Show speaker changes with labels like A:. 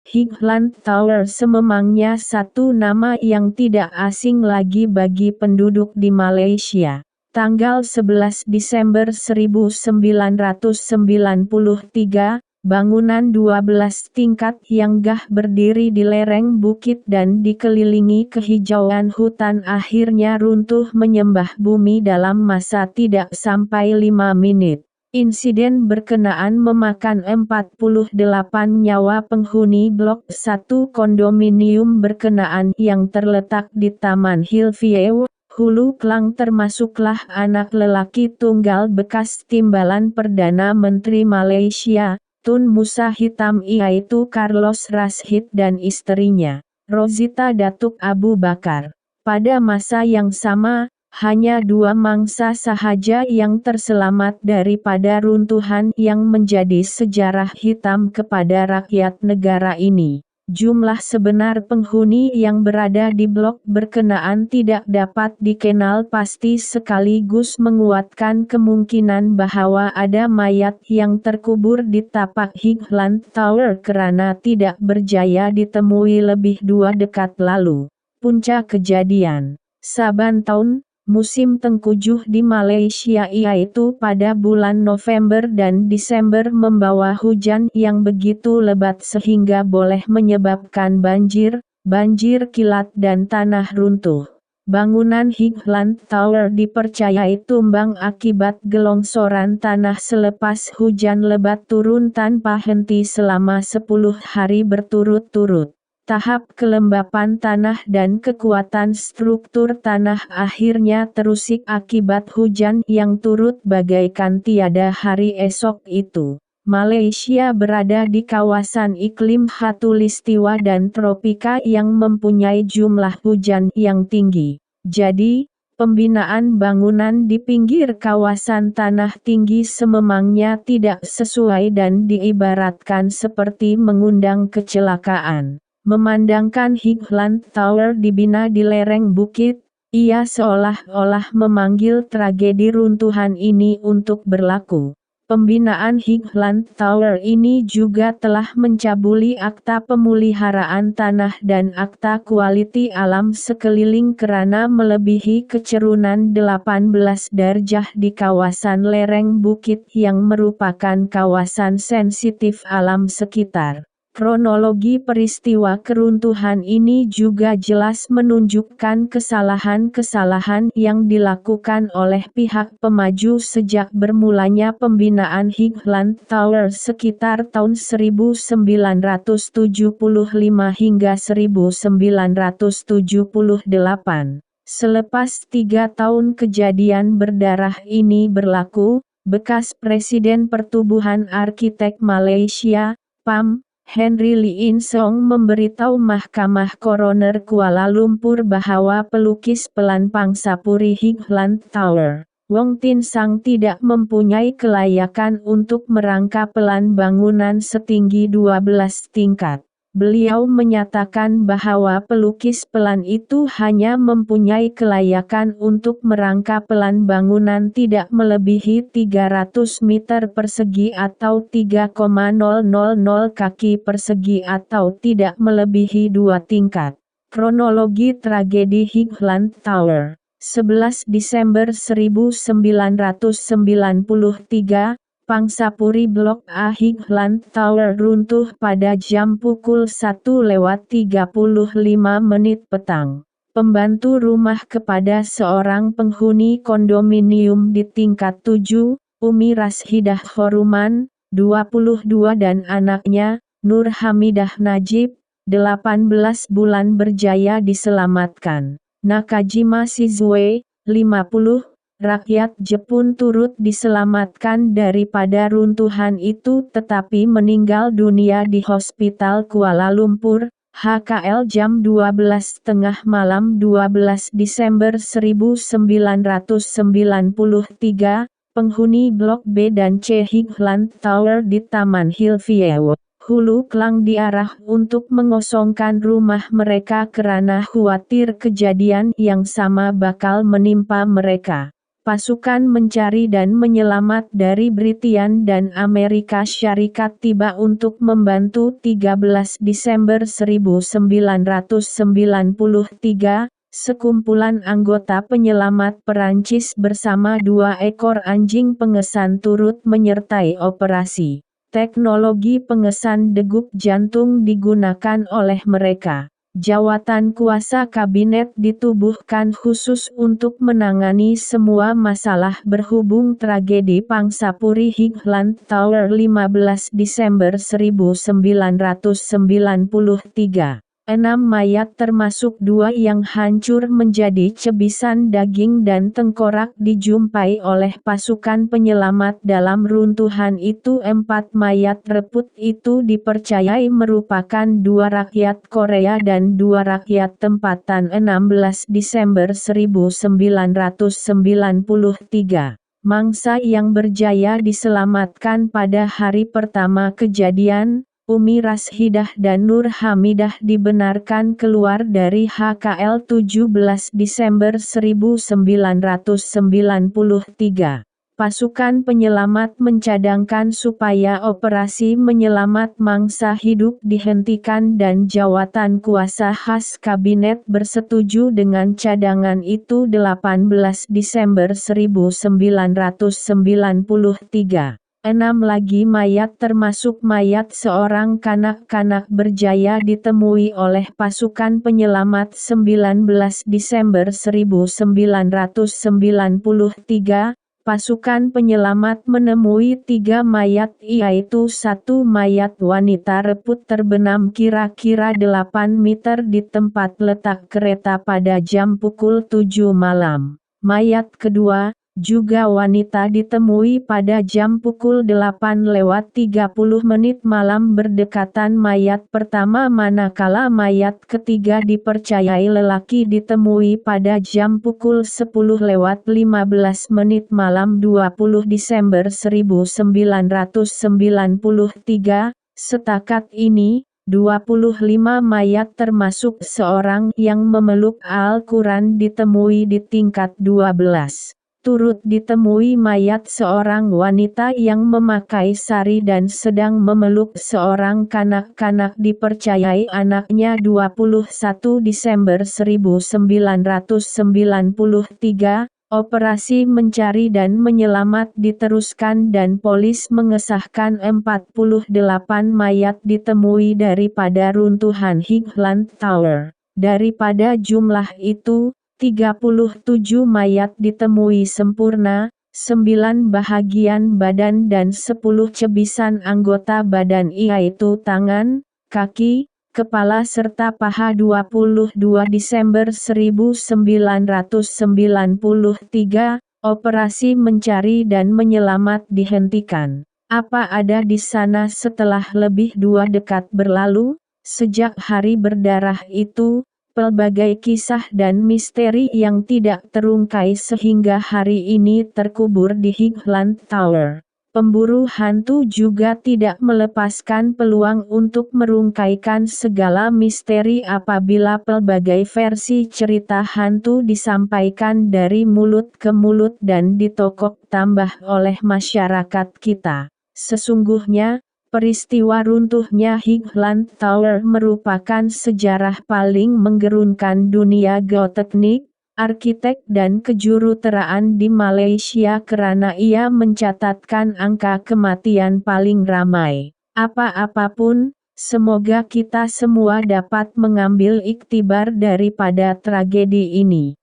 A: Higland Tower sememangnya satu nama yang tidak asing lagi bagi penduduk di Malaysia. Tanggal 11 Desember 1993, bangunan 12 tingkat yang gah berdiri di lereng bukit dan dikelilingi kehijauan hutan akhirnya runtuh menyembah bumi dalam masa tidak sampai 5 menit. Insiden berkenaan memakan 48 nyawa penghuni Blok 1 kondominium berkenaan yang terletak di Taman Hillview, Hulu Klang, termasuklah anak lelaki tunggal bekas timbalan Perdana Menteri Malaysia, Tun Musa Hitam, yaitu Carlos Rashid, dan istrinya, Rosita Datuk Abu Bakar. Pada masa yang sama, hanya 2 mangsa sahaja yang terselamat daripada runtuhan yang menjadi sejarah hitam kepada rakyat negara ini. Jumlah sebenar penghuni yang berada di blok berkenaan tidak dapat dikenal pasti, sekaligus menguatkan kemungkinan bahwa ada mayat yang terkubur di tapak Higland Tower karena tidak berjaya ditemui lebih 2 dekad lalu. Puncak kejadian saban tahun musim tengkujuh di Malaysia, yaitu pada bulan November dan Desember, membawa hujan yang begitu lebat sehingga boleh menyebabkan banjir kilat dan tanah runtuh. Bangunan Higland Tower dipercayai tumbang akibat gelongsoran tanah selepas hujan lebat turun tanpa henti selama 10 hari berturut-turut. Tahap kelembapan tanah dan kekuatan struktur tanah akhirnya terusik akibat hujan yang turut bagaikan tiada hari esok itu. Malaysia berada di kawasan iklim khatulistiwa dan tropika yang mempunyai jumlah hujan yang tinggi. Jadi, pembinaan bangunan di pinggir kawasan tanah tinggi sememangnya tidak sesuai dan diibaratkan seperti mengundang kecelakaan. Memandangkan Higland Tower dibina di lereng bukit, ia seolah-olah memanggil tragedi runtuhan ini untuk berlaku. Pembinaan Higland Tower ini juga telah mencabuli Akta Pemeliharaan Tanah dan Akta Kualiti Alam sekeliling karena melebihi kecerunan 18 darjah di kawasan lereng bukit yang merupakan kawasan sensitif alam sekitar. Kronologi peristiwa keruntuhan ini juga jelas menunjukkan kesalahan-kesalahan yang dilakukan oleh pihak pemaju sejak bermulanya pembinaan Higland Tower sekitar tahun 1975 hingga 1978. Selepas 3 tahun kejadian berdarah ini berlaku, bekas Presiden Pertubuhan Arkitek Malaysia, PAM, Henry Lee In Song memberitahu Mahkamah Koroner Kuala Lumpur bahwa pelukis pelan Pangsapuri Higland Tower, Wong Tin Sang, tidak mempunyai kelayakan untuk merangka pelan bangunan setinggi 12 tingkat. Beliau menyatakan bahwa pelukis pelan itu hanya mempunyai kelayakan untuk merangka pelan bangunan tidak melebihi 300 meter persegi atau 3,000 kaki persegi atau tidak melebihi 2 tingkat. Kronologi tragedi Higland Tower. 11 Desember 1993, Pangsapuri Blok A Higland Tower runtuh pada jam pukul 1:35 petang. Pembantu rumah kepada seorang penghuni kondominium di tingkat 7, Umi Rashidah Khoruman, 22, dan anaknya, Nur Hamidah Najib, 18 bulan berjaya diselamatkan. Nakajima Shizue, 50, rakyat Jepun turut diselamatkan daripada runtuhan itu tetapi meninggal dunia di Hospital Kuala Lumpur, HKL jam 12.30 malam 12 Desember 1993, penghuni Blok B dan C Higland Tower di Taman Hillview, Hulu Klang diarah untuk mengosongkan rumah mereka karena khawatir kejadian yang sama bakal menimpa mereka. Pasukan mencari dan menyelamat dari Britian dan Amerika Syarikat tiba untuk membantu 13 Desember 1993, sekumpulan anggota penyelamat Perancis bersama 2 ekor anjing pengesan turut menyertai operasi. Teknologi pengesan degup jantung digunakan oleh mereka. Jawatan kuasa kabinet ditubuhkan khusus untuk menangani semua masalah berhubung tragedi Pangsapuri Highland Tower 15 Desember 1993. 6 mayat termasuk 2 yang hancur menjadi cebisan daging dan tengkorak dijumpai oleh pasukan penyelamat dalam runtuhan itu. 4 mayat reput itu dipercayai merupakan 2 rakyat Korea dan 2 rakyat tempatan. 16 Desember 1993. Mangsa yang berjaya diselamatkan pada hari pertama kejadian. Umi Rashidah dan Nur Hamidah dibenarkan keluar dari HKL 17 Desember 1993. Pasukan penyelamat mencadangkan supaya operasi menyelamat mangsa hidup dihentikan dan jawatan kuasa khas kabinet bersetuju dengan cadangan itu. 18 Desember 1993. 6 lagi mayat termasuk mayat seorang kanak-kanak berjaya ditemui oleh pasukan penyelamat. 19 Desember 1993, pasukan penyelamat menemui 3 mayat, yaitu 1 mayat wanita reput terbenam kira-kira 8 meter di tempat letak kereta pada jam pukul 7 malam. Mayat kedua, juga wanita, ditemui pada jam pukul 8:30 malam berdekatan mayat pertama, manakala mayat ketiga dipercayai lelaki ditemui pada jam pukul 10:15 malam 20 Desember 1993. Setakat ini, 25 mayat termasuk seorang yang memeluk Al-Quran ditemui di tingkat 12. Turut ditemui mayat seorang wanita yang memakai sari dan sedang memeluk seorang kanak-kanak dipercayai anaknya. 21 Desember 1993, operasi mencari dan menyelamat diteruskan dan polis mengesahkan 48 mayat ditemui daripada runtuhan Highland Tower. Daripada jumlah itu, 37 mayat ditemui sempurna, 9 bahagian badan dan 10 cebisan anggota badan, yaitu tangan, kaki, kepala serta paha. 22 Desember 1993, operasi mencari dan menyelamat dihentikan. Apa ada di sana setelah lebih 2 dekade berlalu? Sejak hari berdarah itu, pelbagai kisah dan misteri yang tidak terungkai sehingga hari ini terkubur di Highland Tower. Pemburu hantu juga tidak melepaskan peluang untuk merungkaikan segala misteri apabila pelbagai versi cerita hantu disampaikan dari mulut ke mulut dan ditokok tambah oleh masyarakat kita. Sesungguhnya, peristiwa runtuhnya Highland Tower merupakan sejarah paling menggerunkan dunia geoteknik, arsitek dan kejuruteraan di Malaysia karena ia mencatatkan angka kematian paling ramai. Apapun, semoga kita semua dapat mengambil iktibar daripada tragedi ini.